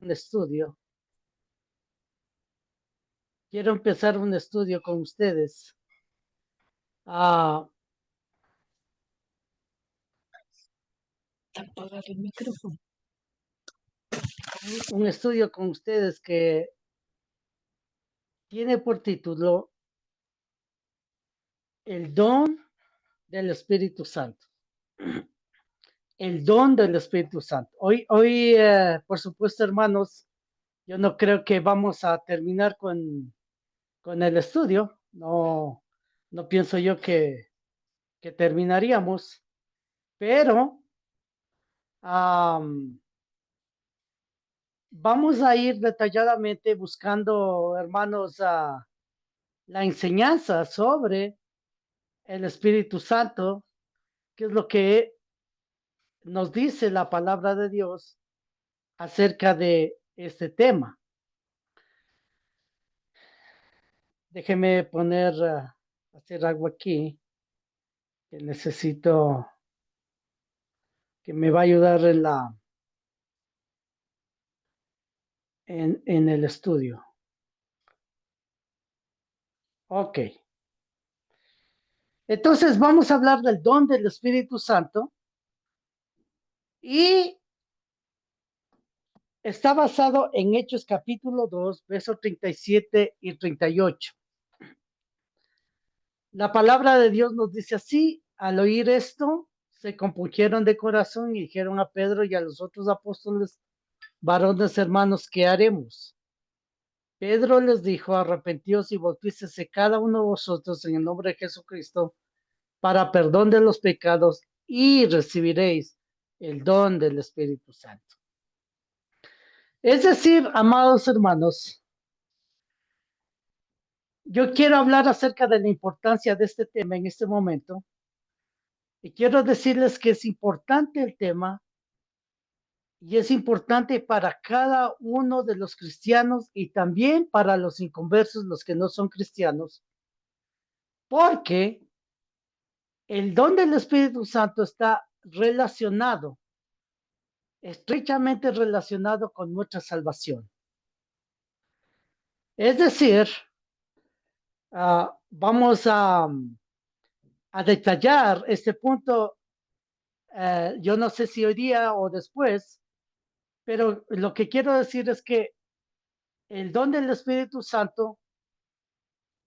un estudio. Quiero empezar un estudio con ustedes. Ah, Apagar el micrófono. un estudio con ustedes que tiene por título El don del Espíritu Santo. El don del Espíritu Santo. Hoy, por supuesto, hermanos, yo no creo que vamos a terminar con el estudio. No, no pienso yo que terminaríamos, pero vamos a ir detalladamente buscando, hermanos, la enseñanza sobre el Espíritu Santo, que es lo que nos dice la palabra de Dios acerca de este tema. Déjeme hacer algo aquí, que necesito, que me va a ayudar en el estudio. Ok. Entonces vamos a hablar del don del Espíritu Santo y está basado en Hechos capítulo 2, versos 37 y 38. La palabra de Dios nos dice así: al oír esto, se compungieron de corazón y dijeron a Pedro y a los otros apóstoles: varones hermanos, ¿qué haremos? Pedro les dijo: arrepentíos y bautícese cada uno de vosotros en el nombre de Jesucristo para perdón de los pecados y recibiréis el don del Espíritu Santo. Es decir, amados hermanos, yo quiero hablar acerca de la importancia de este tema en este momento y quiero decirles que es importante el tema y es importante para cada uno de los cristianos y también para los inconversos, los que no son cristianos, porque el don del Espíritu Santo está relacionado, estrechamente relacionado con nuestra salvación. Es decir, vamos a detallar este punto, yo no sé si hoy día o después, pero lo que quiero decir es que el don del Espíritu Santo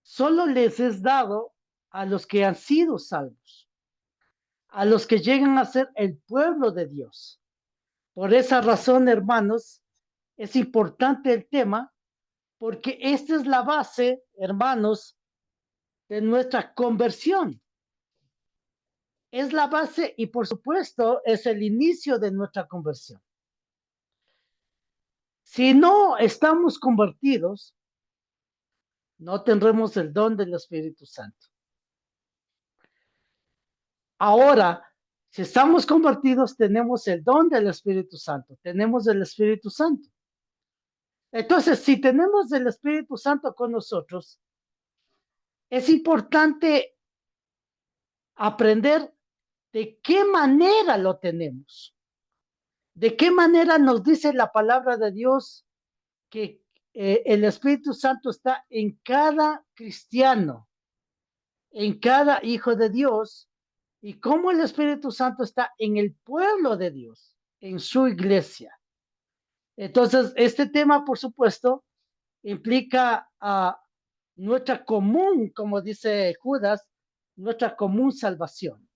solo les es dado a los que han sido salvos, a los que llegan a ser el pueblo de Dios. Por esa razón, hermanos, es importante el tema, porque esta es la base, hermanos, de nuestra conversión. Es la base y, por supuesto, es el inicio de nuestra conversión. Si no estamos convertidos, no tendremos el don del Espíritu Santo. Ahora, si estamos convertidos, tenemos el don del Espíritu Santo, tenemos el Espíritu Santo. Entonces, si tenemos el Espíritu Santo con nosotros, es importante aprender de qué manera lo tenemos, de qué manera nos dice la palabra de Dios que el Espíritu Santo está en cada cristiano, en cada hijo de Dios, y cómo el Espíritu Santo está en el pueblo de Dios, en su iglesia. Entonces, este tema, por supuesto, implica nuestra común, como dice Judas, nuestra común salvación,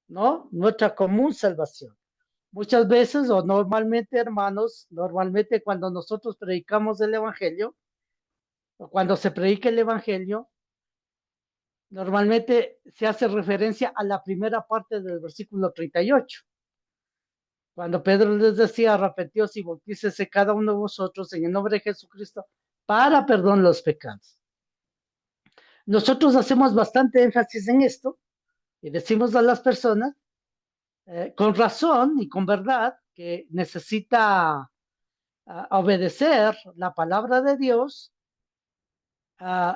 ¿no? Nuestra común salvación. Muchas veces o normalmente, hermanos, normalmente cuando nosotros predicamos el Evangelio, o cuando se predica el Evangelio, normalmente se hace referencia a la primera parte del versículo 38. Cuando Pedro les decía: arrepentíos y bautícese cada uno de vosotros en el nombre de Jesucristo para perdón de los pecados. Nosotros hacemos bastante énfasis en esto y decimos a las personas, con razón y con verdad, que necesita obedecer la palabra de Dios,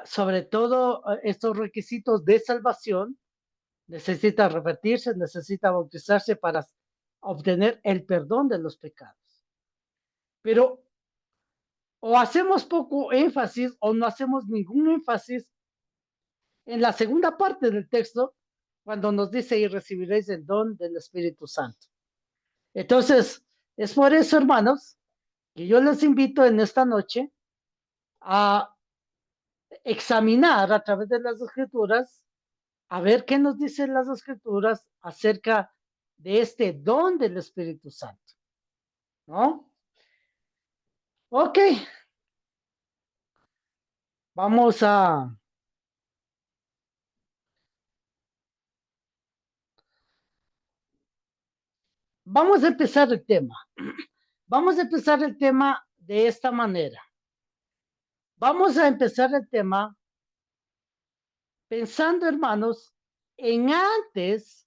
sobre todo estos requisitos de salvación. Necesita arrepentirse, necesita bautizarse para obtener el perdón de los pecados. Pero o hacemos poco énfasis o no hacemos ningún énfasis en la segunda parte del texto, cuando nos dice y recibiréis el don del Espíritu Santo. Entonces, es por eso, hermanos, que yo les invito en esta noche a examinar a través de las escrituras, a ver qué nos dicen las escrituras acerca de este don del Espíritu Santo, ¿no? Ok, vamos a, vamos a empezar el tema. Vamos a empezar el tema de esta manera. Vamos a empezar el tema pensando, hermanos, en antes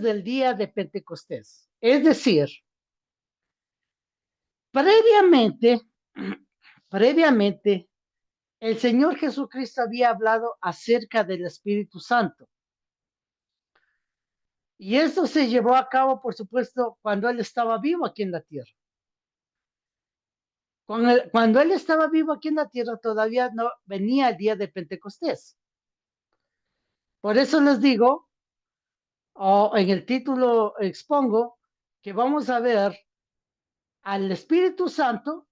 del día de Pentecostés. Es decir, previamente, previamente, el Señor Jesucristo había hablado acerca del Espíritu Santo. Y esto se llevó a cabo, por supuesto, cuando Él estaba vivo aquí en la tierra. Cuando Él estaba vivo aquí en la tierra, todavía no venía el día de Pentecostés. Por eso les digo, o en el título expongo, que vamos a ver al Espíritu Santo,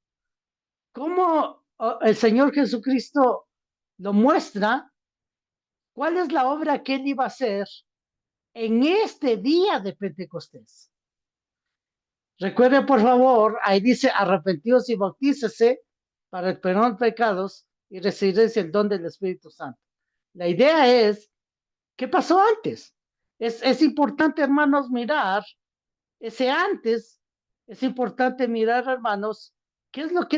cómo el Señor Jesucristo lo muestra, cuál es la obra que Él iba a hacer en este día de Pentecostés. Recuerde, por favor, ahí dice, arrepentidos y bautícese para el perdón de pecados y recibiréis el don del Espíritu Santo. La idea es, ¿qué pasó antes? Es importante, hermanos, mirar ese antes. Es importante mirar, hermanos, qué es lo que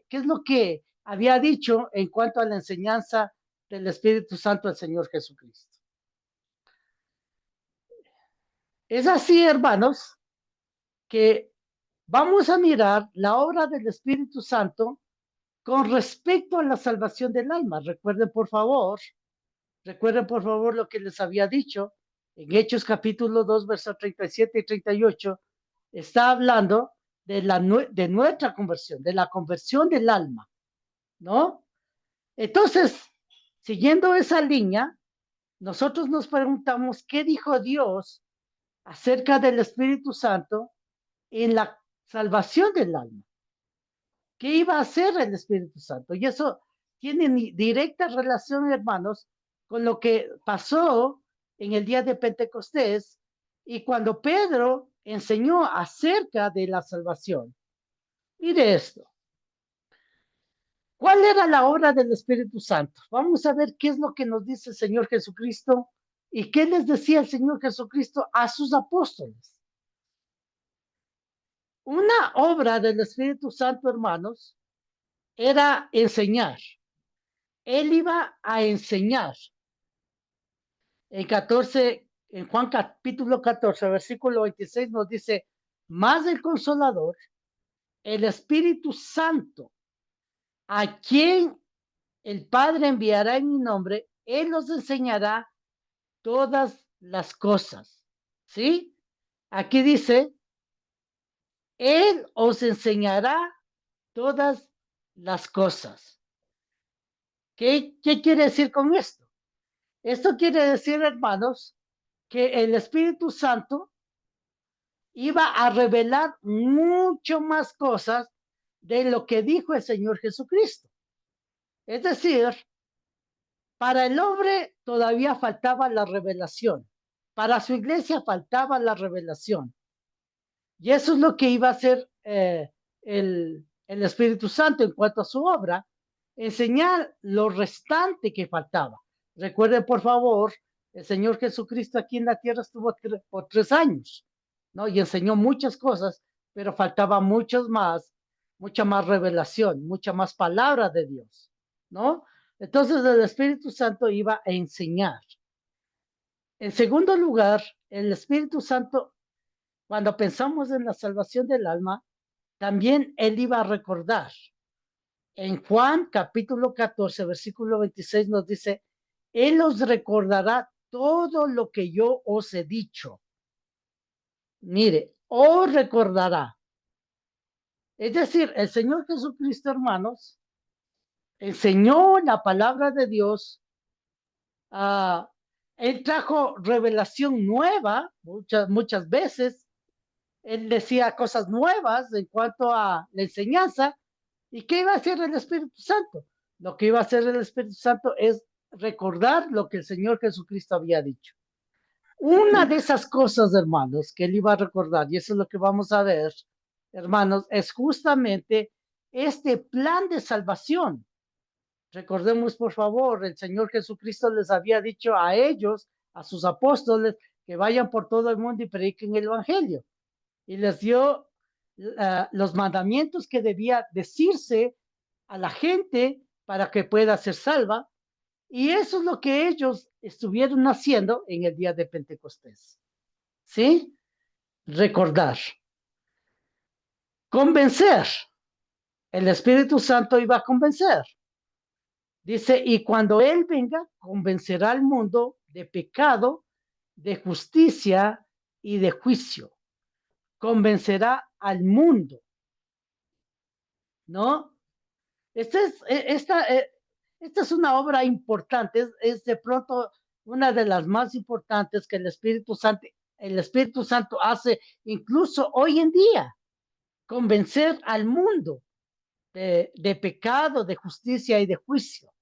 qué es lo que había dicho en cuanto a la enseñanza del Espíritu Santo del Señor Jesucristo. Es así, hermanos, que vamos a mirar la obra del Espíritu Santo con respecto a la salvación del alma. Recuerden por favor lo que les había dicho en Hechos capítulo 2, versos 37 y 38. Está hablando de nuestra conversión, de la conversión del alma, ¿no? Entonces, siguiendo esa línea, nosotros nos preguntamos qué dijo Dios acerca del Espíritu Santo en la salvación del alma. ¿Qué iba a hacer el Espíritu Santo? Y eso tiene directa relación, hermanos, con lo que pasó en el día de Pentecostés y cuando Pedro enseñó acerca de la salvación. Mire esto. ¿Cuál era la obra del Espíritu Santo? Vamos a ver qué es lo que nos dice el Señor Jesucristo y qué les decía el Señor Jesucristo a sus apóstoles. Una obra del Espíritu Santo, hermanos, era enseñar. Él iba a enseñar. En Juan capítulo 14, versículo 26 nos dice, más el Consolador, el Espíritu Santo, a quien el Padre enviará en mi nombre, Él os enseñará todas las cosas. ¿Sí? Aquí dice, Él os enseñará todas las cosas. ¿Qué quiere decir con esto? Esto quiere decir, hermanos, que el Espíritu Santo iba a revelar mucho más cosas de lo que dijo el Señor Jesucristo. Es decir, para el hombre todavía faltaba la revelación, para su iglesia faltaba la revelación. Y eso es lo que iba a hacer el Espíritu Santo en cuanto a su obra, enseñar lo restante que faltaba. Recuerden, por favor, el Señor Jesucristo aquí en la tierra estuvo por 3 años, ¿no? Y enseñó muchas cosas, pero faltaba mucha más revelación, mucha más palabra de Dios, ¿no? Entonces el Espíritu Santo iba a enseñar. En segundo lugar, el Espíritu Santo, cuando pensamos en la salvación del alma, también Él iba a recordar. En Juan capítulo 14, versículo 26 nos dice, Él os recordará todo lo que yo os he dicho. Mire, os recordará. Es decir, el Señor Jesucristo, hermanos, enseñó la palabra de Dios. ah, Él trajo revelación nueva muchas veces. Él decía cosas nuevas en cuanto a la enseñanza. ¿Y qué iba a hacer el Espíritu Santo? Lo que iba a hacer el Espíritu Santo es recordar lo que el Señor Jesucristo había dicho. Una de esas cosas, hermanos, que él iba a recordar, y eso es lo que vamos a ver, hermanos, es justamente este plan de salvación. Recordemos, por favor, el Señor Jesucristo les había dicho a ellos, a sus apóstoles, que vayan por todo el mundo y prediquen el Evangelio. Y les dio los mandamientos que debía decirse a la gente para que pueda ser salva. Y eso es lo que ellos estuvieron haciendo en el día de Pentecostés. ¿Sí? Recordar. Convencer. El Espíritu Santo iba a convencer. Dice, y cuando Él venga, convencerá al mundo de pecado, de justicia y de juicio. Convencerá al mundo, ¿no? Esta es una obra importante, es de pronto una de las más importantes que el Espíritu Santo hace incluso hoy en día, convencer al mundo de pecado, de justicia y de juicio,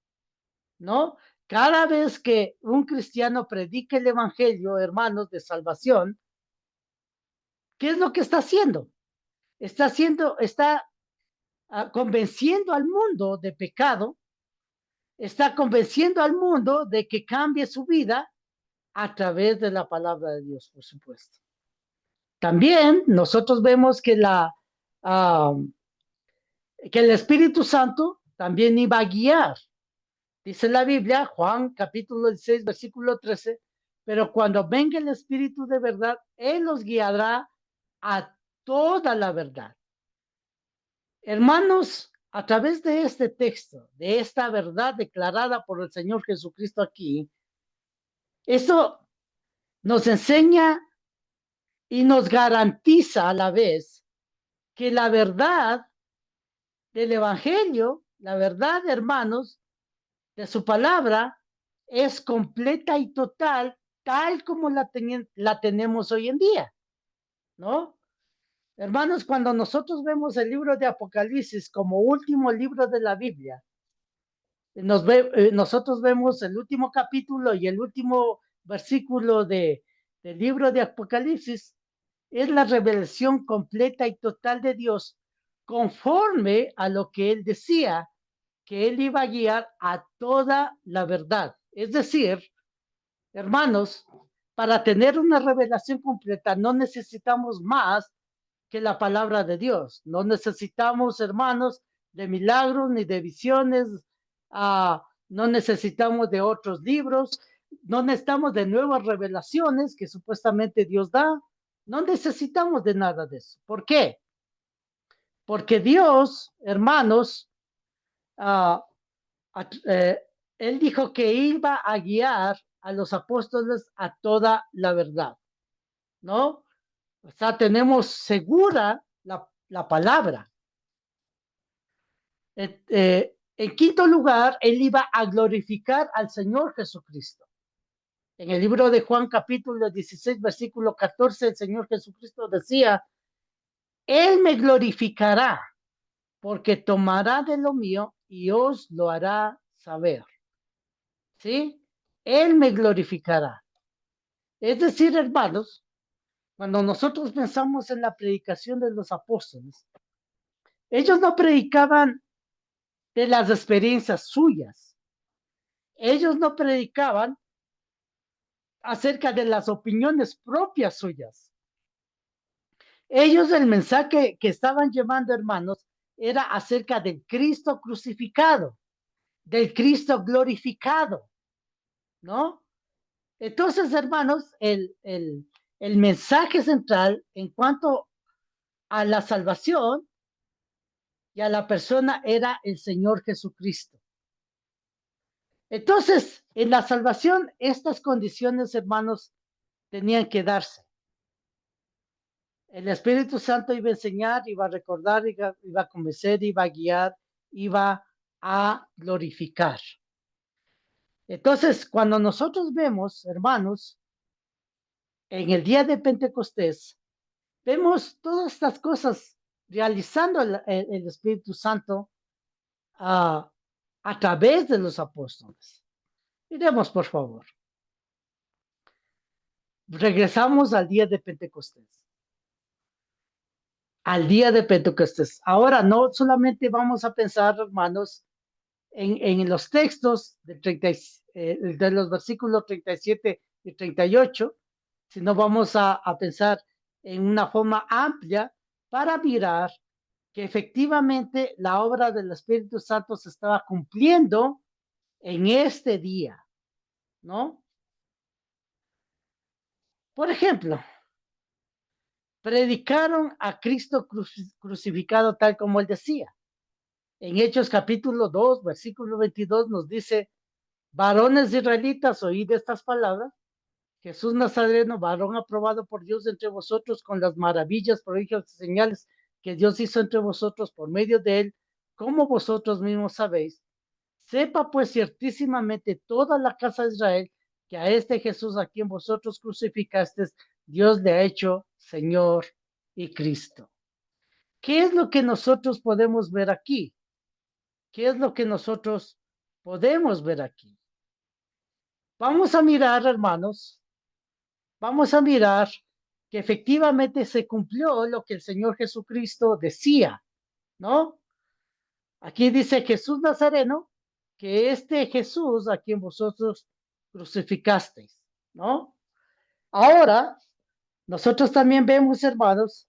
¿no? Cada vez que un cristiano predica el evangelio, hermanos, de salvación, ¿qué es lo que está haciendo? Está convenciendo al mundo de pecado, está convenciendo al mundo de que cambie su vida a través de la palabra de Dios, por supuesto. También nosotros vemos que el Espíritu Santo también iba a guiar. Dice la Biblia, Juan capítulo 16, versículo 13, pero cuando venga el Espíritu de verdad, Él los guiará a toda la verdad. Hermanos, a través de este texto, de esta verdad declarada por el Señor Jesucristo aquí, eso nos enseña y nos garantiza a la vez que la verdad del Evangelio, la verdad, hermanos, de su palabra, es completa y total, tal como la tenemos hoy en día, ¿no? Hermanos, cuando nosotros vemos el libro de Apocalipsis como último libro de la Biblia, nosotros vemos el último capítulo y el último versículo del libro de Apocalipsis, es la revelación completa y total de Dios, conforme a lo que él decía, que él iba a guiar a toda la verdad. Es decir, hermanos, para tener una revelación completa no necesitamos más que la palabra de Dios. No necesitamos, hermanos, de milagros ni de visiones. No necesitamos de otros libros. No necesitamos de nuevas revelaciones que supuestamente Dios da. No necesitamos de nada de eso. ¿Por qué? Porque Dios, hermanos, ah, Él dijo que iba a guiar a los apóstoles a toda la verdad, ¿no? O sea, tenemos segura la palabra. En quinto lugar, él iba a glorificar al Señor Jesucristo. En el libro de Juan capítulo 16, versículo 14, el Señor Jesucristo decía, Él me glorificará porque tomará de lo mío y os lo hará saber. ¿Sí? Él me glorificará. Es decir, hermanos, cuando nosotros pensamos en la predicación de los apóstoles, ellos no predicaban de las experiencias suyas. Ellos no predicaban acerca de las opiniones propias suyas. Ellos el mensaje que estaban llevando, hermanos, era acerca del Cristo crucificado, del Cristo glorificado, ¿no? Entonces, hermanos, el mensaje central en cuanto a la salvación y a la persona era el Señor Jesucristo. Entonces, En la salvación, estas condiciones, hermanos, tenían que darse. El Espíritu Santo iba a enseñar, iba a recordar, iba a convencer, iba a guiar, iba a glorificar. Entonces, cuando nosotros vemos, hermanos, en el día de Pentecostés, vemos todas estas cosas realizando el Espíritu Santo a través de los apóstoles. Miremos, por favor. Regresamos al día de Pentecostés. Al día de Pentecostés. Ahora, no solamente vamos a pensar, hermanos, en los textos de los versículos 37 y 38, sino vamos a pensar en una forma amplia para mirar que efectivamente la obra del Espíritu Santo se estaba cumpliendo en este día, ¿no? Por ejemplo, predicaron a Cristo crucificado tal como él decía. En Hechos capítulo 2, versículo 22 nos dice, varones israelitas, oíd estas palabras. Jesús Nazareno, varón aprobado por Dios entre vosotros con las maravillas, prodigios y señales que Dios hizo entre vosotros por medio de él, como vosotros mismos sabéis. Sepa pues ciertísimamente toda la casa de Israel que a este Jesús a quien vosotros crucificasteis, Dios le ha hecho Señor y Cristo. ¿Qué es lo que nosotros podemos ver aquí? ¿Qué es lo que nosotros podemos ver aquí? Vamos a mirar, hermanos, vamos a mirar que efectivamente se cumplió lo que el Señor Jesucristo decía, ¿no? Aquí dice Jesús Nazareno, que este Jesús a quien vosotros crucificasteis, ¿no? Ahora, nosotros también vemos, hermanos,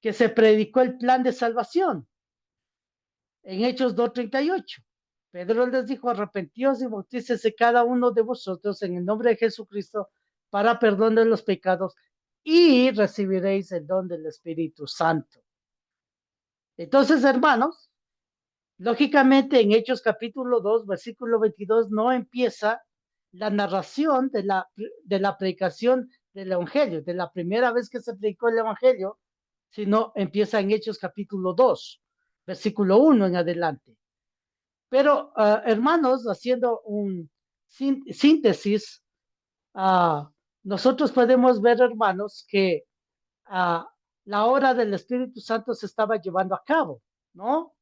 que se predicó el plan de salvación en Hechos 2:38. Pedro les dijo, arrepentíos y bautícese cada uno de vosotros en el nombre de Jesucristo para perdón de los pecados y recibiréis el don del Espíritu Santo. Entonces, hermanos, lógicamente en Hechos capítulo 2, versículo 22, no empieza la narración de la predicación del Evangelio, de la primera vez que se predicó el Evangelio, sino empieza en Hechos capítulo 2, versículo 1 en adelante. Pero, hermanos, haciendo un síntesis, nosotros podemos ver, hermanos, que la obra del Espíritu Santo se estaba llevando a cabo, ¿no?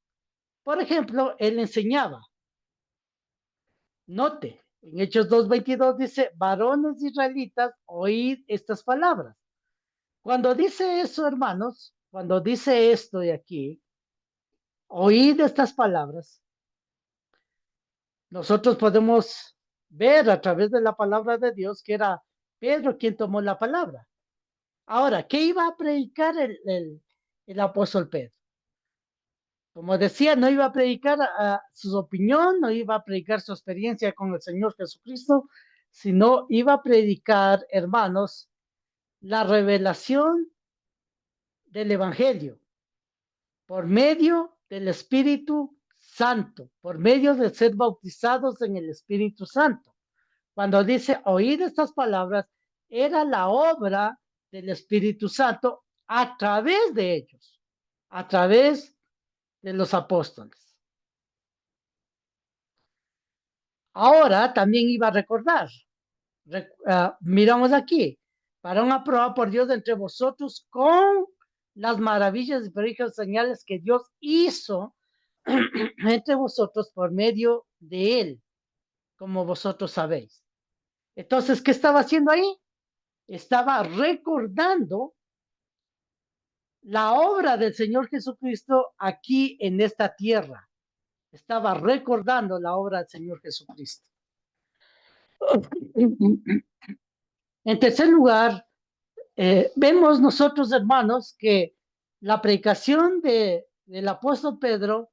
Por ejemplo, él enseñaba. Note, en Hechos 2:22 dice, varones israelitas, oíd estas palabras. Cuando dice eso, hermanos, cuando dice esto de aquí, oíd estas palabras, nosotros podemos ver a través de la palabra de Dios que era Pedro quien tomó la palabra. Ahora, ¿qué iba a predicar el apóstol Pedro? Como decía, no iba a predicar su opinión, no iba a predicar su experiencia con el Señor Jesucristo, sino iba a predicar, hermanos, la revelación del Evangelio por medio del Espíritu Santo, por medio de ser bautizados en el Espíritu Santo. Cuando dice oír estas palabras, era la obra del Espíritu Santo a través de ellos, a través de los apóstoles. Ahora también iba a recordar, miramos aquí, varón aprobado por Dios entre vosotros con las maravillas y prodigios señales que Dios hizo entre vosotros por medio de él, como vosotros sabéis. Entonces, ¿qué estaba haciendo ahí? Estaba recordando la obra del Señor Jesucristo aquí en esta tierra. Estaba recordando la obra del Señor Jesucristo. En tercer lugar, vemos nosotros, hermanos, que la predicación del apóstol Pedro,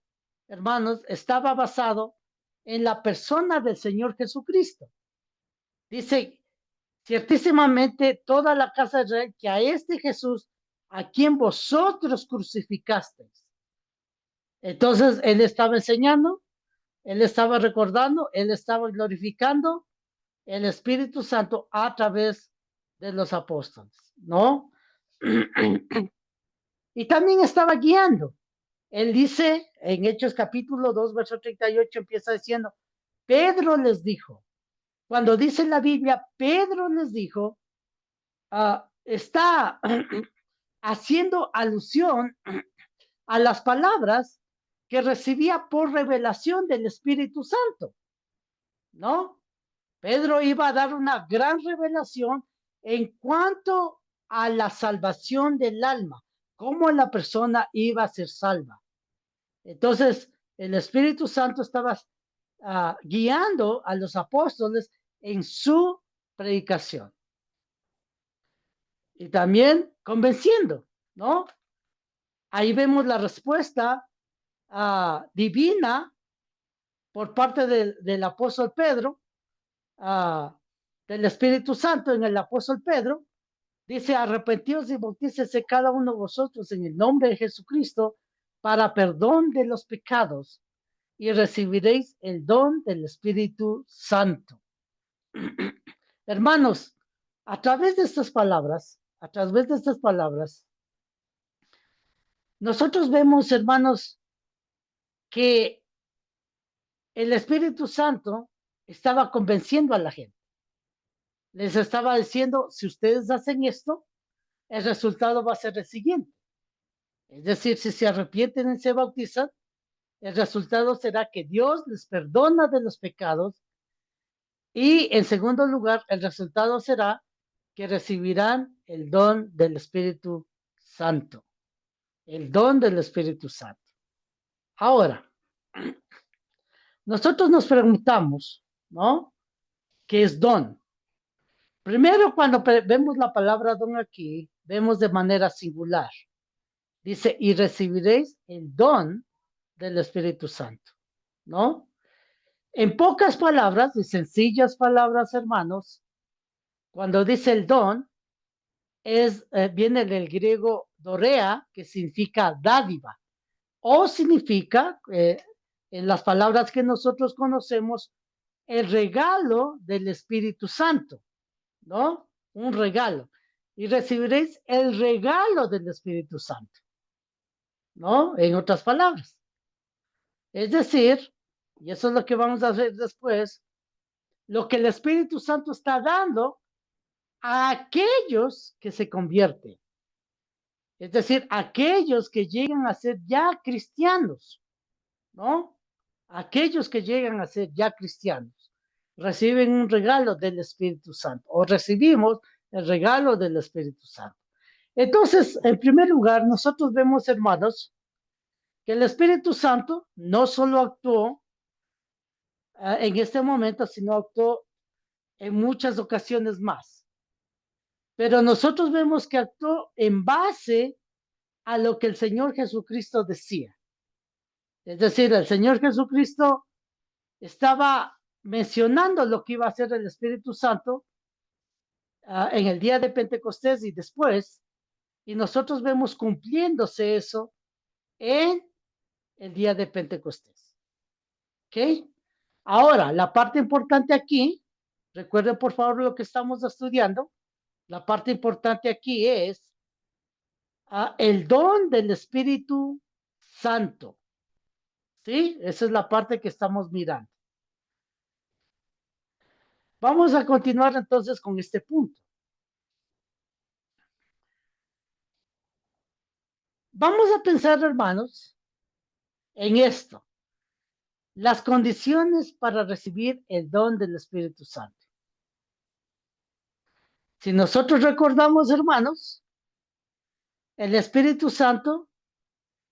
hermanos, estaba basado en la persona del Señor Jesucristo. Dice, ciertísimamente toda la casa de Israel, que a este Jesús, a quien vosotros crucificasteis. Entonces, él estaba enseñando, él estaba recordando, él estaba glorificando el Espíritu Santo a través de los apóstoles, ¿no? Y también estaba guiando. Él dice en Hechos capítulo 2, verso 38, empieza diciendo, Pedro les dijo, cuando dice la Biblia, Pedro les dijo, está haciendo alusión a las palabras que recibía por revelación del Espíritu Santo, ¿no? Pedro iba a dar una gran revelación en cuanto a la salvación del alma, cómo la persona iba a ser salva. Entonces, el Espíritu Santo estaba guiando a los apóstoles en su predicación y también convenciendo, ¿no? Ahí vemos la respuesta divina por parte del apóstol Pedro, del Espíritu Santo en el apóstol Pedro. Dice, arrepentíos y bautícese cada uno de vosotros en el nombre de Jesucristo para perdón de los pecados y recibiréis el don del Espíritu Santo. Hermanos, a través de estas palabras, nosotros vemos, hermanos, que el Espíritu Santo estaba convenciendo a la gente. Les estaba diciendo, si ustedes hacen esto, el resultado va a ser el siguiente. Es decir, si se arrepienten y se bautizan, el resultado será que Dios les perdona de los pecados y, en segundo lugar, el resultado será que recibirán el don del Espíritu Santo. El don del Espíritu Santo. Ahora, nosotros nos preguntamos, ¿no? ¿Qué es don? Primero, cuando vemos la palabra don aquí, vemos de manera singular. Dice, y recibiréis el don del Espíritu Santo, ¿no? En pocas palabras, y sencillas palabras, hermanos, cuando dice el don, viene del griego dorea, que significa dádiva, o significa, en las palabras que nosotros conocemos, el regalo del Espíritu Santo, ¿no? Un regalo. Y recibiréis el regalo del Espíritu Santo, ¿no? En otras palabras. Es decir, y eso es lo que vamos a hacer después, lo que el Espíritu Santo está dando a aquellos que se convierten. Es decir, aquellos que llegan a ser ya cristianos, ¿no? Aquellos que llegan a ser ya cristianos reciben un regalo del Espíritu Santo o recibimos el regalo del Espíritu Santo. Entonces, en primer lugar, nosotros vemos, hermanos, que el Espíritu Santo no solo actuó en este momento, sino actuó en muchas ocasiones más. Pero nosotros vemos que actuó en base a lo que el Señor Jesucristo decía. Es decir, el Señor Jesucristo estaba mencionando lo que iba a hacer el Espíritu Santo en el día de Pentecostés y después, y nosotros vemos cumpliéndose eso en el día de Pentecostés. ¿Ok? Ahora, la parte importante aquí, recuerden por favor lo que estamos estudiando, la parte importante aquí es el don del Espíritu Santo. ¿Sí? Esa es la parte que estamos mirando. Vamos a continuar entonces con este punto. Vamos a pensar, hermanos, en esto. Las condiciones para recibir el don del Espíritu Santo. Si nosotros recordamos, hermanos, el Espíritu Santo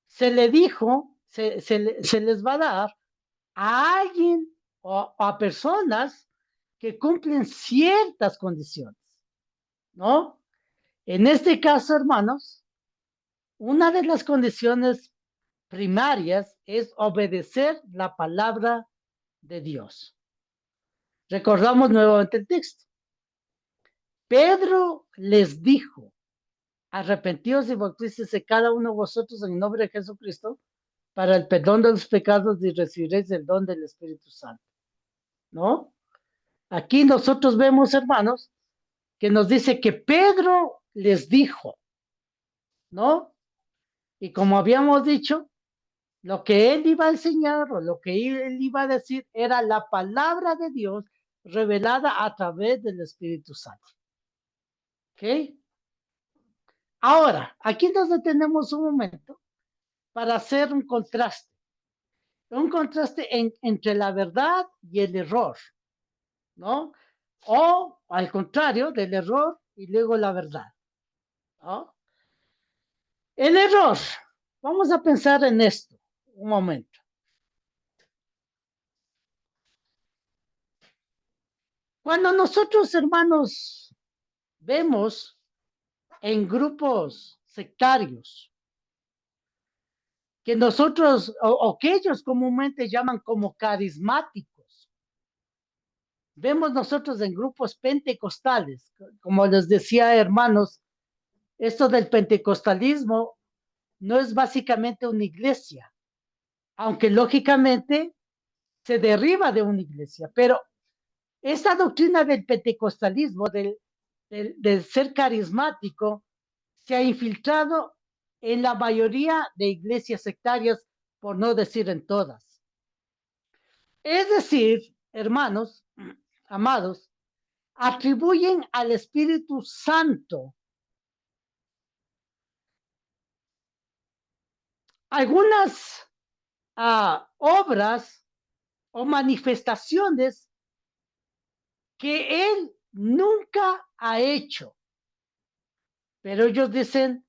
se le dijo, se les va a dar a alguien o a personas que cumplen ciertas condiciones, ¿no? En este caso, hermanos, una de las condiciones primarias es obedecer la palabra de Dios. Recordamos nuevamente el texto. Pedro les dijo, arrepentíos y bautícese cada uno de vosotros en el nombre de Jesucristo para el perdón de los pecados y recibiréis el don del Espíritu Santo, ¿no? Aquí nosotros vemos, hermanos, que nos dice que Pedro les dijo, ¿no? Y como habíamos dicho, lo que él iba a enseñar o lo que él iba a decir era la palabra de Dios revelada a través del Espíritu Santo. ¿Ok? Ahora, aquí nos detenemos un momento para hacer un contraste entre la verdad y el error, ¿no? O al contrario, del error y luego la verdad, ¿no? El error, vamos a pensar en esto un momento. Cuando nosotros, hermanos, vemos en grupos sectarios que nosotros, o que ellos comúnmente llaman como carismáticos, vemos nosotros en grupos pentecostales, como les decía, hermanos, esto del pentecostalismo no es básicamente una iglesia, aunque lógicamente se deriva de una iglesia, pero esta doctrina del pentecostalismo, del ser carismático, se ha infiltrado en la mayoría de iglesias sectarias, por no decir en todas. Es decir, hermanos, amados, atribuyen al Espíritu Santo algunas obras o manifestaciones que Él nunca ha hecho. Pero ellos dicen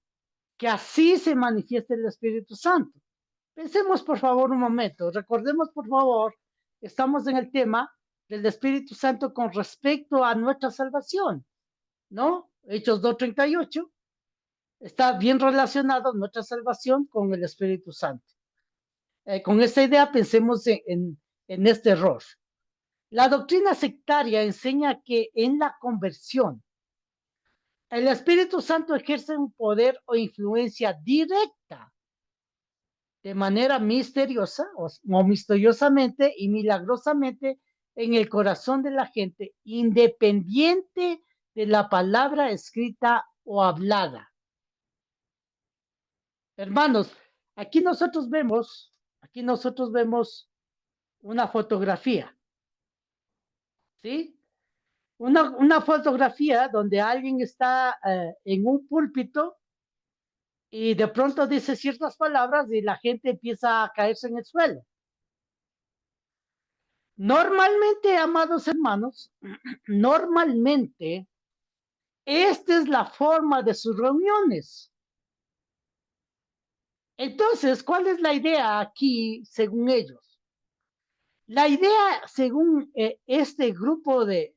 que así se manifiesta el Espíritu Santo. Pensemos por favor un momento, recordemos por favor, estamos en el tema del Espíritu Santo con respecto a nuestra salvación, ¿no? Hechos 2:38 está bien relacionado nuestra salvación con el Espíritu Santo. Con esta idea pensemos en este error. La doctrina sectaria enseña que en la conversión el Espíritu Santo ejerce un poder o influencia directa de manera misteriosa o misteriosamente y milagrosamente en el corazón de la gente, independiente de la palabra escrita o hablada. Hermanos, aquí nosotros vemos una fotografía, ¿sí? Una fotografía donde alguien está en un púlpito y de pronto dice ciertas palabras y la gente empieza a caerse en el suelo. Normalmente, amados hermanos, normalmente esta es la forma de sus reuniones. Entonces, ¿cuál es la idea aquí según ellos? La idea según este grupo de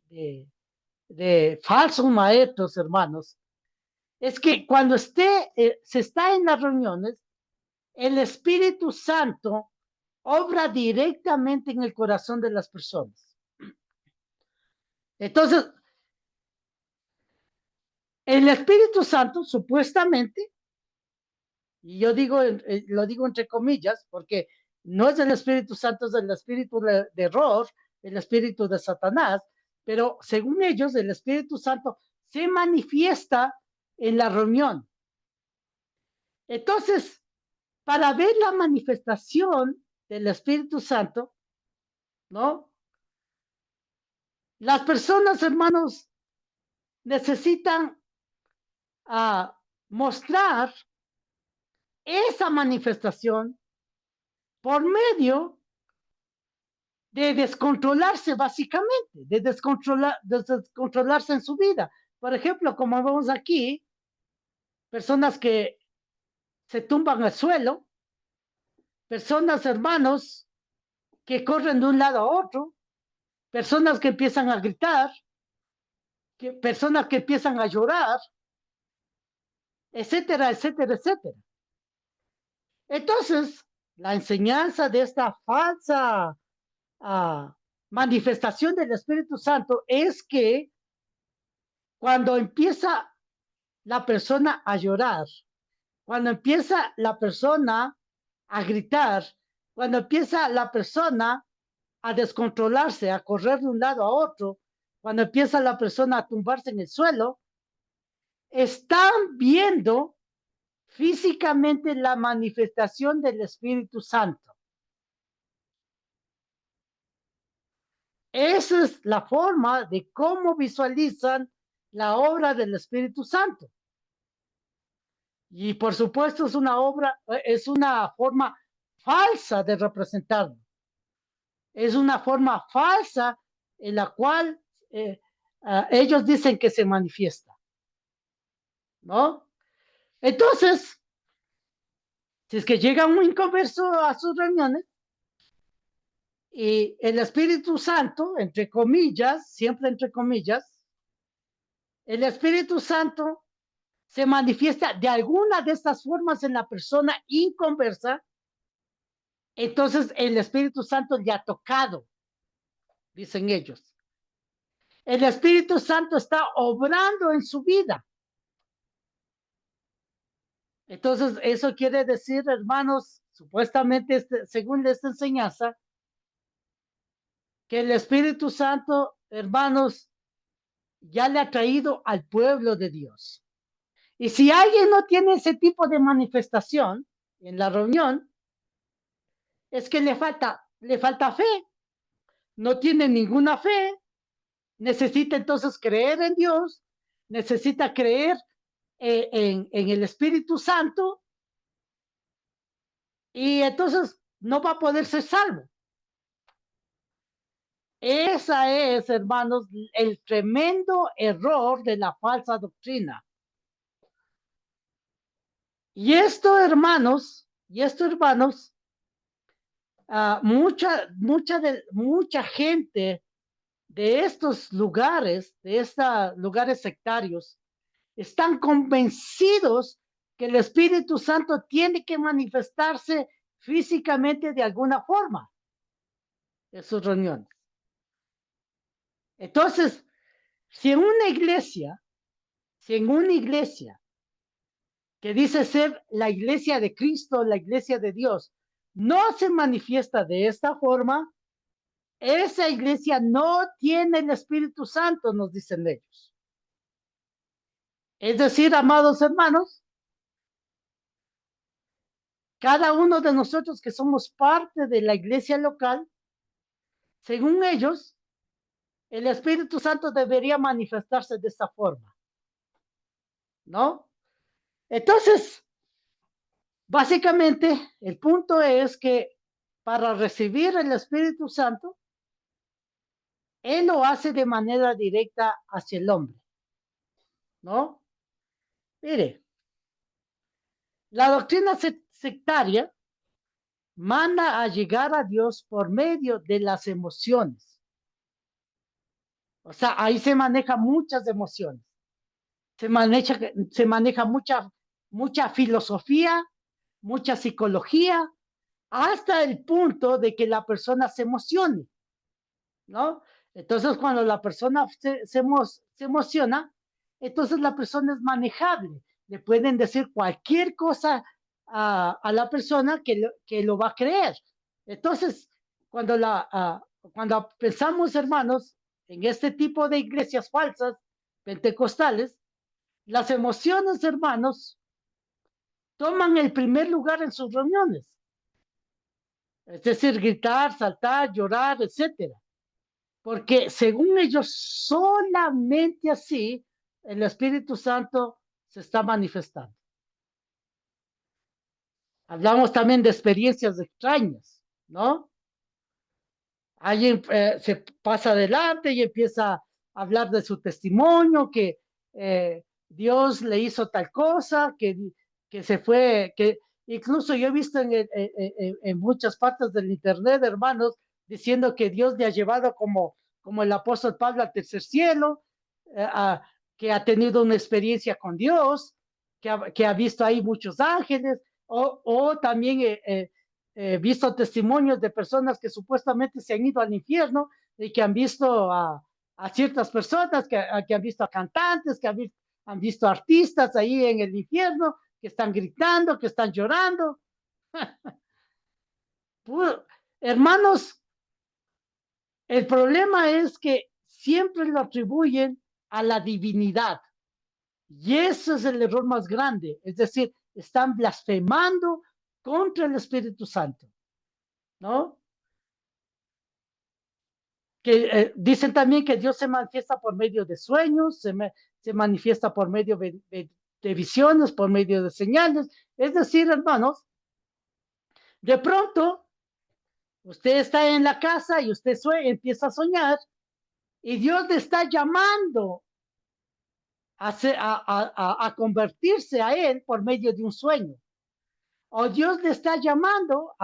falsos maestros, hermanos, es que cuando se está en las reuniones, el Espíritu Santo obra directamente en el corazón de las personas. Entonces, el Espíritu Santo supuestamente, y yo digo, lo digo entre comillas, porque no es el Espíritu Santo, es el espíritu de error, el espíritu de Satanás, pero según ellos, el Espíritu Santo se manifiesta en la reunión. Entonces, para ver la manifestación del Espíritu Santo, ¿no? Las personas, hermanos, necesitan mostrar esa manifestación por medio de descontrolarse básicamente, de descontrolarse en su vida. Por ejemplo, como vemos aquí, personas que se tumban al suelo, personas, hermanos, que corren de un lado a otro, personas que empiezan a gritar, personas que empiezan a llorar, etcétera, etcétera, etcétera. Entonces, la enseñanza de esta falsa manifestación del Espíritu Santo es que cuando empieza la persona a llorar, cuando empieza la persona a gritar, cuando empieza la persona a descontrolarse, a correr de un lado a otro, cuando empieza la persona a tumbarse en el suelo, están viendo físicamente la manifestación del Espíritu Santo. Esa es la forma de cómo visualizan la obra del Espíritu Santo. Y por supuesto es una forma falsa de representarlo. Es una forma falsa en la cual ellos dicen que se manifiesta, ¿no? Entonces, si es que llega un inconverso a sus reuniones y el Espíritu Santo, entre comillas, siempre entre comillas, el Espíritu Santo se manifiesta de alguna de estas formas en la persona inconversa, entonces el Espíritu Santo le ha tocado, dicen ellos. El Espíritu Santo está obrando en su vida. Entonces, eso quiere decir, hermanos, supuestamente, según esta enseñanza, que el Espíritu Santo, hermanos, ya le ha traído al pueblo de Dios. Y si alguien no tiene ese tipo de manifestación en la reunión, es que le falta fe. No tiene ninguna fe. Necesita entonces creer en Dios, necesita creer en el Espíritu Santo, y entonces no va a poder ser salvo. Esa es, hermanos, el tremendo error de la falsa doctrina. Y esto, hermanos, mucha gente de estos lugares, de estos lugares sectarios, están convencidos que el Espíritu Santo tiene que manifestarse físicamente de alguna forma en sus reuniones. Entonces, si en una iglesia que dice ser la iglesia de Cristo, la iglesia de Dios, no se manifiesta de esta forma, esa iglesia no tiene el Espíritu Santo, nos dicen ellos. Es decir, amados hermanos, cada uno de nosotros que somos parte de la iglesia local, según ellos, el Espíritu Santo debería manifestarse de esta forma, ¿no? Entonces, básicamente, el punto es que para recibir el Espíritu Santo, Él lo hace de manera directa hacia el hombre, ¿no? Mire, la doctrina sectaria manda a llegar a Dios por medio de las emociones. O sea, ahí se maneja muchas emociones. Se maneja mucha filosofía, mucha psicología, hasta el punto de que la persona se emocione, ¿no? Entonces, cuando la persona se emociona, entonces la persona es manejable. Le pueden decir cualquier cosa a la persona que lo va a creer. Entonces, cuando pensamos, hermanos, en este tipo de iglesias falsas, pentecostales, las emociones, hermanos, toman el primer lugar en sus reuniones. Es decir, gritar, saltar, llorar, etcétera. Porque según ellos, solamente así el Espíritu Santo se está manifestando. Hablamos también de experiencias extrañas, ¿no? Alguien se pasa adelante y empieza a hablar de su testimonio, que Dios le hizo tal cosa, que se fue, que incluso yo he visto en muchas partes del internet, hermanos, diciendo que Dios le ha llevado como el apóstol Pablo al tercer cielo, que ha tenido una experiencia con Dios, que ha visto ahí muchos ángeles, o también visto testimonios de personas que supuestamente se han ido al infierno y que han visto a ciertas personas, que han visto a cantantes, que han visto artistas ahí en el infierno, que están gritando, que están llorando. Pues, hermanos, el problema es que siempre lo atribuyen a la divinidad. Y ese es el error más grande. Es decir, están blasfemando contra el Espíritu Santo, ¿no? Que dicen también que Dios se manifiesta por medio de sueños, se manifiesta por medio de visiones, por medio de señales. Es decir, hermanos, de pronto usted está en la casa y usted empieza a soñar y Dios le está llamando a convertirse a Él por medio de un sueño. O Dios le está llamando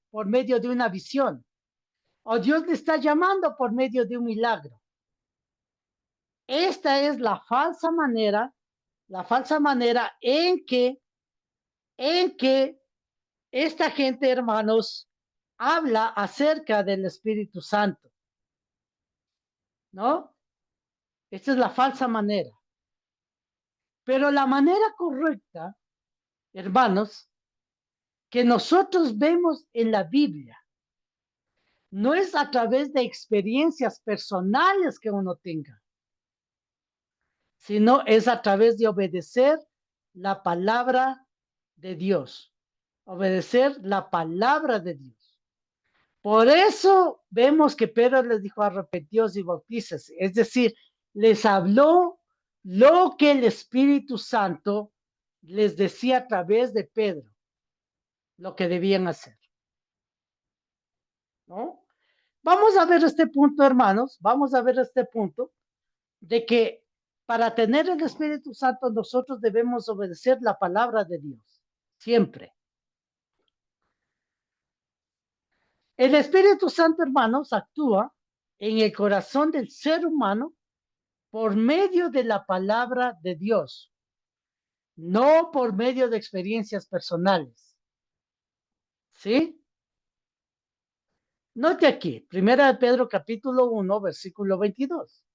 por medio de una visión. O Dios le está llamando por medio de un milagro. Esta es la falsa manera en que esta gente, hermanos, habla acerca del Espíritu Santo, ¿no? Esta es la falsa manera. Pero la manera correcta, hermanos, que nosotros vemos en la Biblia, no es a través de experiencias personales que uno tenga, sino es a través de obedecer la palabra de Dios. Obedecer la palabra de Dios. Por eso vemos que Pedro les dijo arrepentíos y bautícese. Es decir, les habló lo que el Espíritu Santo les decía a través de Pedro, lo que debían hacer, ¿no? Vamos a ver este punto, hermanos, vamos a ver este punto de que para tener el Espíritu Santo nosotros debemos obedecer la palabra de Dios, siempre. El Espíritu Santo, hermanos, actúa en el corazón del ser humano por medio de la palabra de Dios, no por medio de experiencias personales. ¿Sí? Note aquí, Primera de Pedro capítulo 1, versículo 22.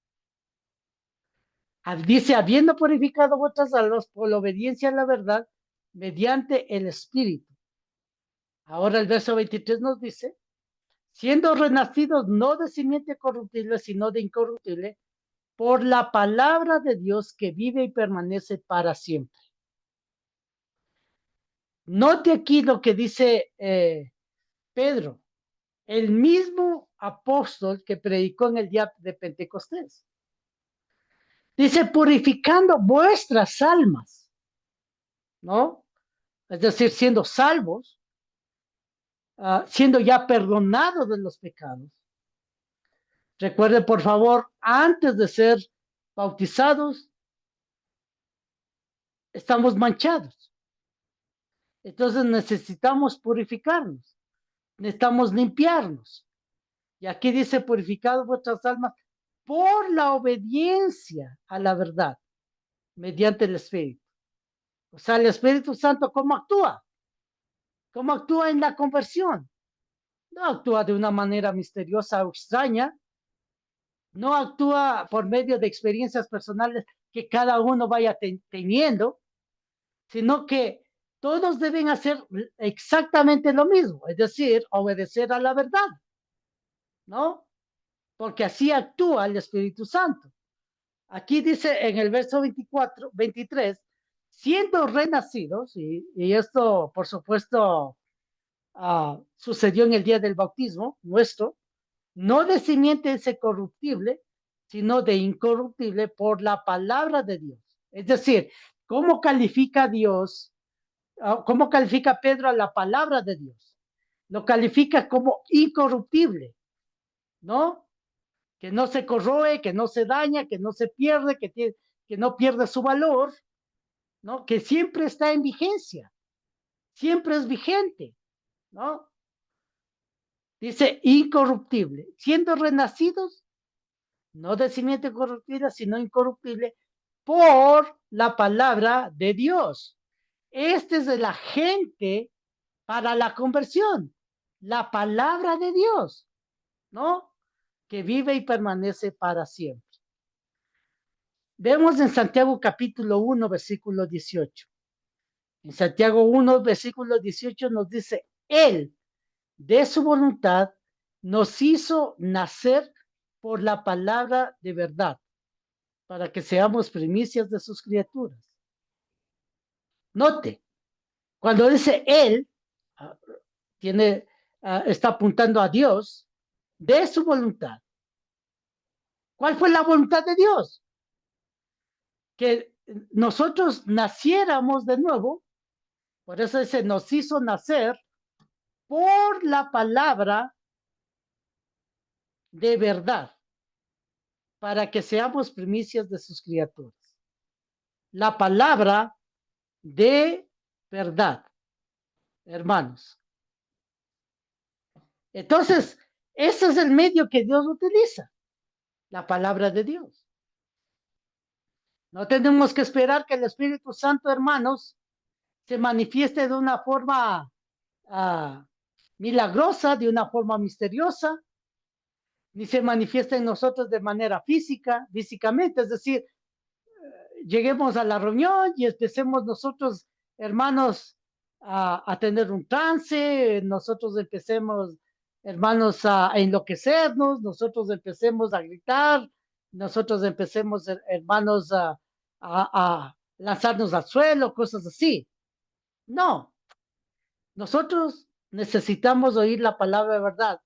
Dice, habiendo purificado vuestras almas por la obediencia a la verdad, mediante el Espíritu. Ahora el verso 23 nos dice, siendo renacidos no de simiente corruptible, sino de incorruptible, por la palabra de Dios que vive y permanece para siempre. Note aquí lo que dice Pedro, el mismo apóstol que predicó en el día de Pentecostés. Dice, purificando vuestras almas, ¿no? Es decir, siendo salvos, siendo ya perdonados de los pecados. Recuerde, por favor, antes de ser bautizados, estamos manchados. Entonces necesitamos purificarnos, necesitamos limpiarnos. Y aquí dice, purificado vuestras almas por la obediencia a la verdad, mediante el Espíritu. O sea, el Espíritu Santo, ¿cómo actúa? ¿Cómo actúa en la conversión? No actúa de una manera misteriosa o extraña, no actúa por medio de experiencias personales que cada uno vaya teniendo, sino que todos deben hacer exactamente lo mismo, es decir, obedecer a la verdad, ¿no? Porque así actúa el Espíritu Santo. Aquí dice en el verso 24, 23, siendo renacidos, y esto por supuesto sucedió en el día del bautismo nuestro, no de simiente corruptible, sino de incorruptible por la palabra de Dios. Es decir, ¿cómo califica Dios? ¿Cómo califica Pedro a la palabra de Dios? Lo califica como incorruptible, ¿no? Que no se corroe, que no se daña, que no se pierde, que no pierde su valor, ¿no? Que siempre está en vigencia, siempre es vigente, ¿no? Dice incorruptible, siendo renacidos, no de simiente corruptible, sino incorruptible, por la palabra de Dios. Este es el agente para la conversión, la palabra de Dios, ¿no? Que vive y permanece para siempre. Vemos en Santiago capítulo 1, versículo 18. En Santiago 1, versículo 18 nos dice, Él, de su voluntad, nos hizo nacer por la palabra de verdad, para que seamos primicias de sus criaturas. Note, cuando dice Él, ah, está apuntando a Dios de su voluntad. ¿Cuál fue la voluntad de Dios? Que nosotros naciéramos de nuevo, por eso dice, nos hizo nacer por la palabra de verdad, para que seamos primicias de sus criaturas. La palabra de verdad, hermanos. Entonces, ese es el medio que Dios utiliza, la palabra de Dios. No tenemos que esperar que el Espíritu Santo, hermanos, se manifieste de una forma milagrosa, de una forma misteriosa, ni se manifieste en nosotros de manera físicamente, es decir, lleguemos a la reunión y empecemos nosotros, hermanos, a tener un trance, nosotros empecemos, hermanos, a enloquecernos, nosotros empecemos a gritar, nosotros empecemos, hermanos, a lanzarnos al suelo, cosas así. No, nosotros necesitamos oír la palabra de verdad.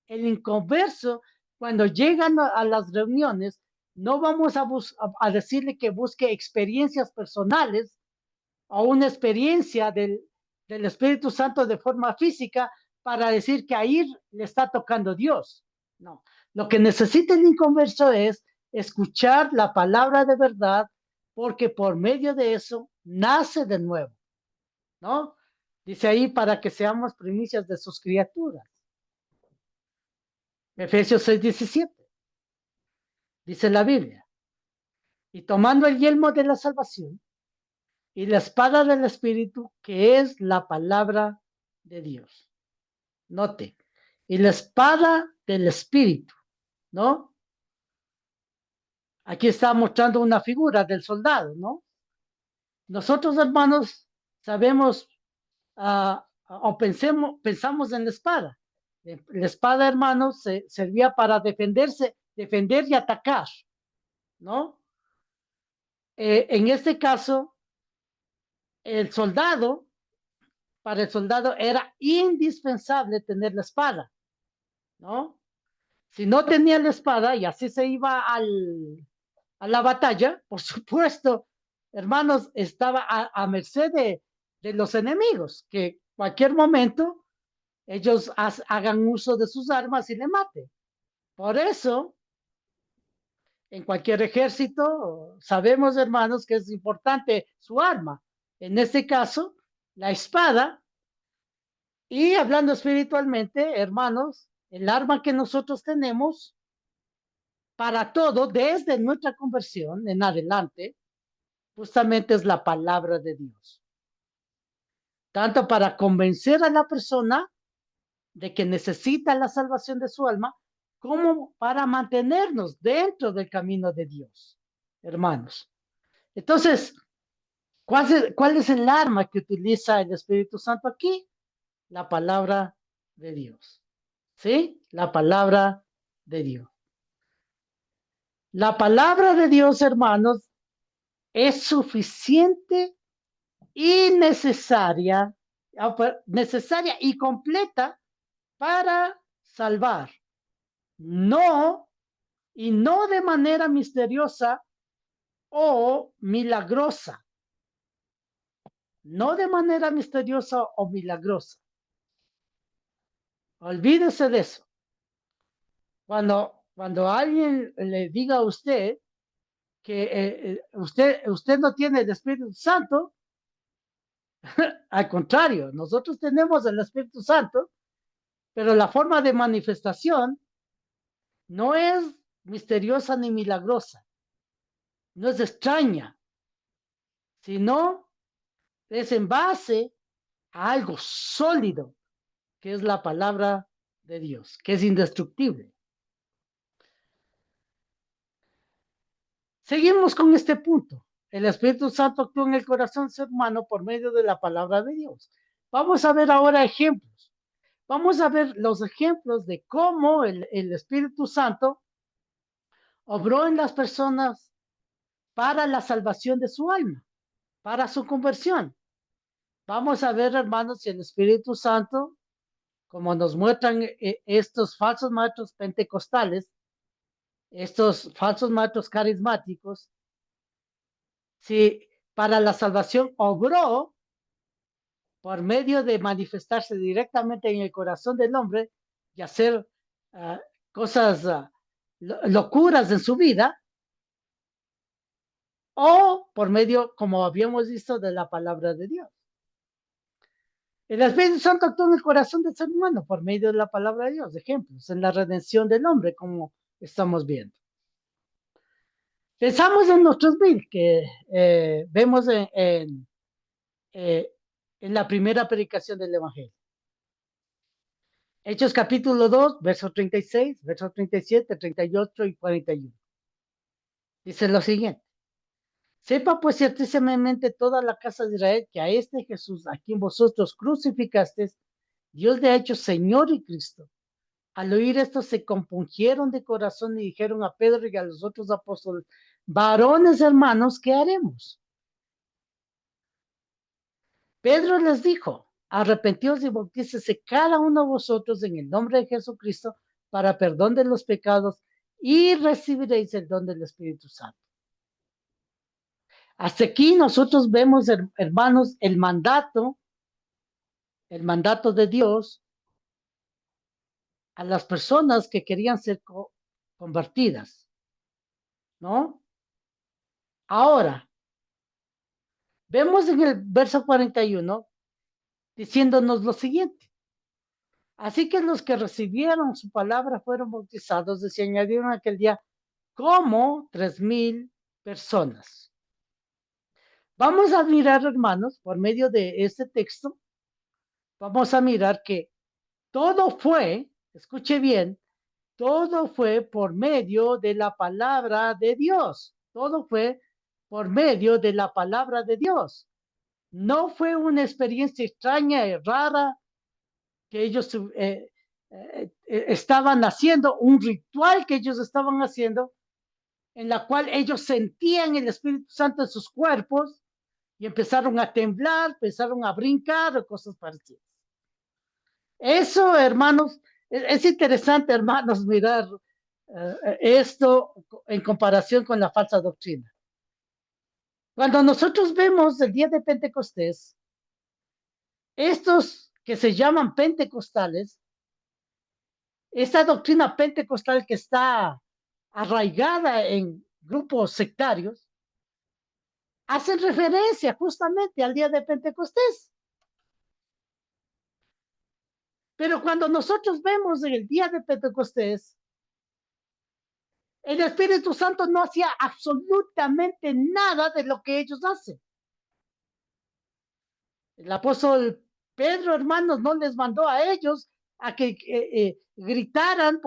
El inconverso, cuando llegan a las reuniones, no vamos a decirle que busque experiencias personales o una experiencia del Espíritu Santo de forma física para decir que ahí le está tocando Dios. No, lo que necesita el inconverso es escuchar la palabra de verdad, porque por medio de eso nace de nuevo, ¿no? Dice ahí para que seamos primicias de sus criaturas. Efesios 6:17. Dice la Biblia. Y tomando el yelmo de la salvación y la espada del Espíritu, que es la palabra de Dios. Note. Y la espada del Espíritu, ¿no? Aquí está mostrando una figura del soldado, ¿no? Nosotros, hermanos, sabemos o pensamos en la espada. La espada, hermanos, servía para defenderse, defender y atacar, ¿no? En este caso, el soldado, para el soldado era indispensable tener la espada, ¿no? Si no tenía la espada y así se iba a la batalla, por supuesto, hermanos, estaba a merced de los enemigos, que cualquier momento ellos hagan uso de sus armas y le maten. Por eso, en cualquier ejército, sabemos, hermanos, que es importante su arma. En este caso, la espada. Y hablando espiritualmente, hermanos, el arma que nosotros tenemos para todo, desde nuestra conversión en adelante, justamente es la palabra de Dios. Tanto para convencer a la persona de que necesita la salvación de su alma, como para mantenernos dentro del camino de Dios, hermanos. Entonces, ¿cuál es el arma que utiliza el Espíritu Santo aquí? La palabra de Dios. ¿Sí? La palabra de Dios. La palabra de Dios, hermanos, es suficiente y necesaria y completa para salvar. No, y no de manera misteriosa o milagrosa. No de manera misteriosa o milagrosa. Olvídese de eso. Cuando alguien le diga a usted que usted no tiene el Espíritu Santo, al contrario, nosotros tenemos el Espíritu Santo, pero la forma de manifestación no es misteriosa ni milagrosa, no es extraña, sino es en base a algo sólido, que es la palabra de Dios, que es indestructible. Seguimos con este punto. El Espíritu Santo actúa en el corazón ser humano por medio de la palabra de Dios. Vamos a ver ahora ejemplos. Vamos a ver los ejemplos de cómo el Espíritu Santo obró en las personas para la salvación de su alma, para su conversión. Vamos a ver, hermanos, si el Espíritu Santo, como nos muestran estos falsos maestros pentecostales, estos falsos maestros carismáticos, si para la salvación obró por medio de manifestarse directamente en el corazón del hombre y hacer uh, cosas, locuras en su vida, o por medio, como habíamos visto, de la palabra de Dios. El Espíritu Santo actúa en el corazón del ser humano por medio de la palabra de Dios, ejemplos, en la redención del hombre, como estamos viendo. Pensamos en nuestros mil, que vemos en la primera predicación del Evangelio. Hechos capítulo 2, versos 36, versos 37, 38 y 41. Dice lo siguiente. Sepa pues ciertísimamente toda la casa de Israel que a este Jesús, a quien vosotros crucificasteis, Dios le ha hecho Señor y Cristo. Al oír esto se compungieron de corazón y dijeron a Pedro y a los otros apóstoles, varones hermanos, ¿qué haremos? Pedro les dijo, arrepentíos y bautícese cada uno de vosotros en el nombre de Jesucristo para perdón de los pecados y recibiréis el don del Espíritu Santo. Hasta aquí nosotros vemos, hermanos, el mandato de Dios a las personas que querían ser convertidas, ¿no? Ahora, vemos en el verso 41 diciéndonos lo siguiente. Así que los que recibieron su palabra fueron bautizados, y se añadieron aquel día como 3,000 personas. Vamos a mirar, hermanos, por medio de este texto, vamos a mirar que todo fue, escuche bien, todo fue por medio de la palabra de Dios. Todo fue por medio de la palabra de Dios. No fue una experiencia extraña y rara que ellos estaban haciendo, un ritual que ellos estaban haciendo, en la cual ellos sentían el Espíritu Santo en sus cuerpos y empezaron a temblar, empezaron a brincar o cosas parecidas. Eso, hermanos, es interesante, hermanos, mirar esto en comparación con la falsa doctrina. Cuando nosotros vemos el día de Pentecostés, estos que se llaman pentecostales, esta doctrina pentecostal que está arraigada en grupos sectarios, hacen referencia justamente al día de Pentecostés. Pero cuando nosotros vemos el día de Pentecostés, el Espíritu Santo no hacía absolutamente nada de lo que ellos hacen. El apóstol Pedro, hermanos, no les mandó a ellos a que gritaran,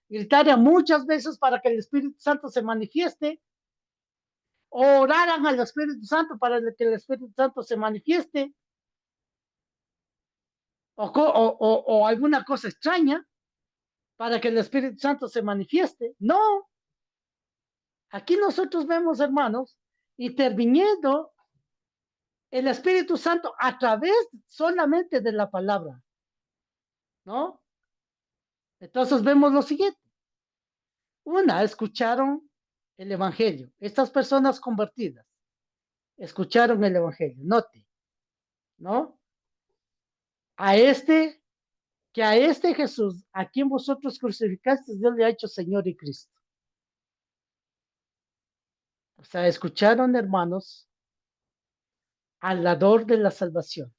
gritaran muchas veces para que el Espíritu Santo se manifieste, o oraran al Espíritu Santo para que el Espíritu Santo se manifieste, o alguna cosa extraña para que el Espíritu Santo se manifieste. No, aquí nosotros vemos, hermanos, interviniendo el Espíritu Santo a través solamente de la palabra, ¿no? Entonces vemos lo siguiente. Una, escucharon el Evangelio. Estas personas convertidas escucharon el Evangelio. Note, ¿no? A este, que a este Jesús, a quien vosotros crucificasteis, Dios le ha hecho Señor y Cristo. O sea, escucharon, hermanos, al dador de la salvación,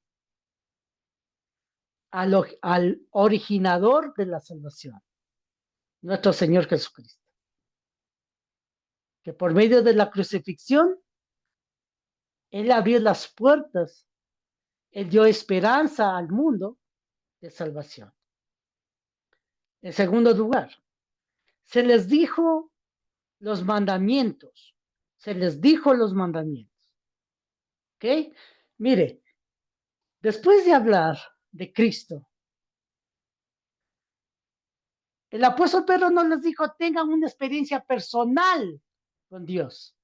al originador de la salvación, nuestro Señor Jesucristo, que por medio de la crucifixión, Él abrió las puertas, Él dio esperanza al mundo de salvación. En segundo lugar, se les dijo los mandamientos, se les dijo los mandamientos. ¿Ok? Mire, después de hablar de Cristo, El apóstol Pedro no les dijo, tengan una experiencia personal con Dios,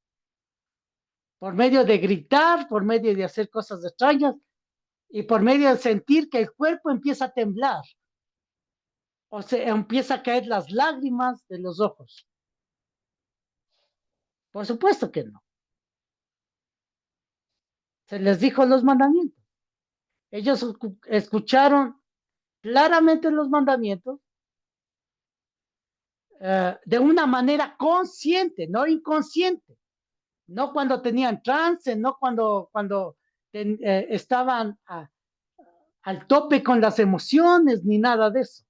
por medio de gritar, por medio de hacer cosas extrañas y por medio de sentir que el cuerpo empieza a temblar o se empieza a caer las lágrimas de los ojos. Por supuesto que no. Se les dijo los mandamientos. Ellos escucharon claramente los mandamientos de una manera consciente, no inconsciente. No cuando tenían trance, no cuando estaban al tope con las emociones, ni nada de eso.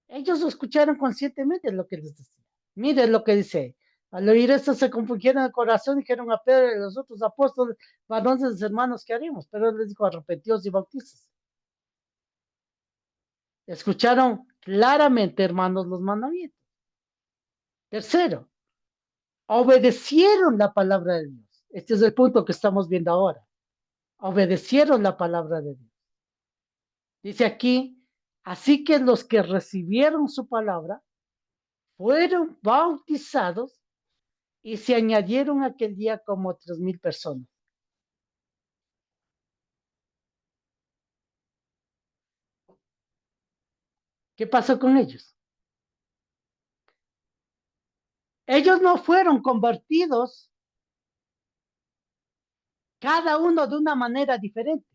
Ellos lo escucharon conscientemente lo que les decía. Mire lo que dice. Al oír esto se compungieron el corazón y dijeron a Pedro y a los otros apóstoles, varones hermanos, ¿qué haremos? Pero él les dijo, arrepentíos y bautizados. Escucharon claramente, hermanos, los mandamientos. Tercero, obedecieron la palabra de Dios. Este es el punto que estamos viendo ahora. Obedecieron la palabra de Dios. Dice aquí, así que los que recibieron su palabra fueron bautizados y se añadieron aquel día como 3,000 personas. ¿Qué pasó con ellos? Ellos no fueron convertidos cada uno de una manera diferente.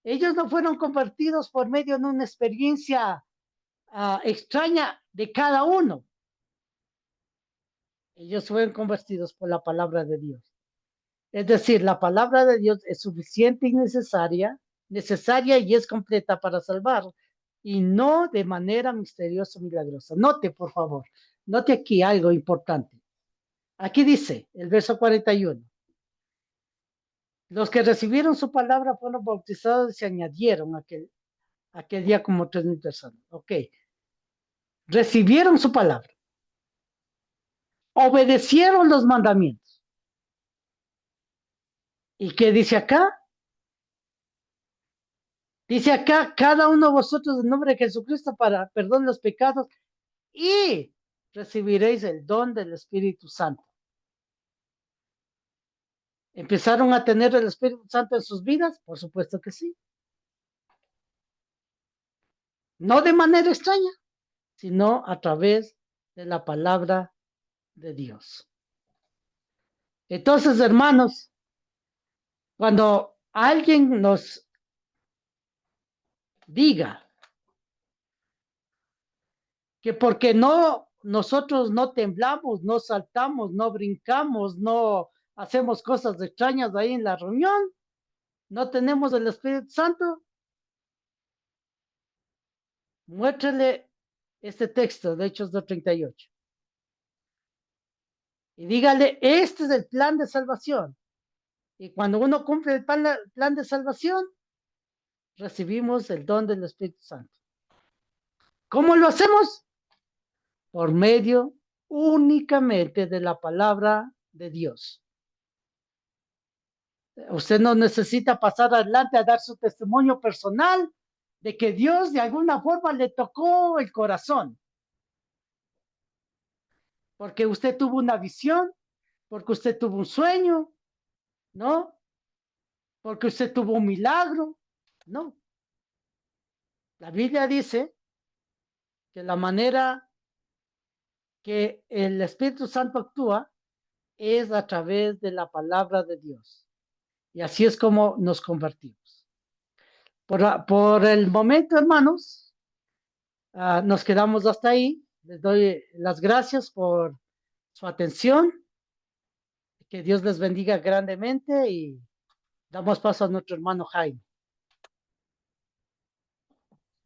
Ellos no fueron convertidos por medio de una experiencia extraña de cada uno. Ellos fueron convertidos por la palabra de Dios. Es decir, la palabra de Dios es suficiente y necesaria y es completa para salvar, y no de manera misteriosa o milagrosa. Note, por favor, note aquí algo importante. Aquí dice el verso 41. Los que recibieron su palabra fueron bautizados y se añadieron aquel día como 3,000 personas. Ok. Recibieron su palabra. Obedecieron los mandamientos. ¿Y qué dice acá? Dice acá, cada uno de vosotros en nombre de Jesucristo para perdón los pecados y recibiréis el don del Espíritu Santo. ¿Empezaron a tener el Espíritu Santo en sus vidas? Por supuesto que sí. No de manera extraña, sino a través de la palabra de Dios. Entonces, hermanos, cuando alguien nos diga que porque nosotros no temblamos, no saltamos, no brincamos, no hacemos cosas extrañas ahí en la reunión, no tenemos el Espíritu Santo, muéstrele este texto de Hechos 2:38. Y dígale, este es el plan de salvación. Y cuando uno cumple el plan de salvación, recibimos el don del Espíritu Santo. ¿Cómo lo hacemos? Por medio únicamente de la palabra de Dios. Usted no necesita pasar adelante a dar su testimonio personal de que Dios de alguna forma le tocó el corazón. Porque usted tuvo una visión, porque usted tuvo un sueño, ¿no? Porque usted tuvo un milagro, ¿no? La Biblia dice que la manera que el Espíritu Santo actúa es a través de la palabra de Dios. Y así es como nos convertimos. Por el momento, hermanos, nos quedamos hasta ahí. Les doy las gracias por su atención. Que Dios les bendiga grandemente y damos paso a nuestro hermano Jaime.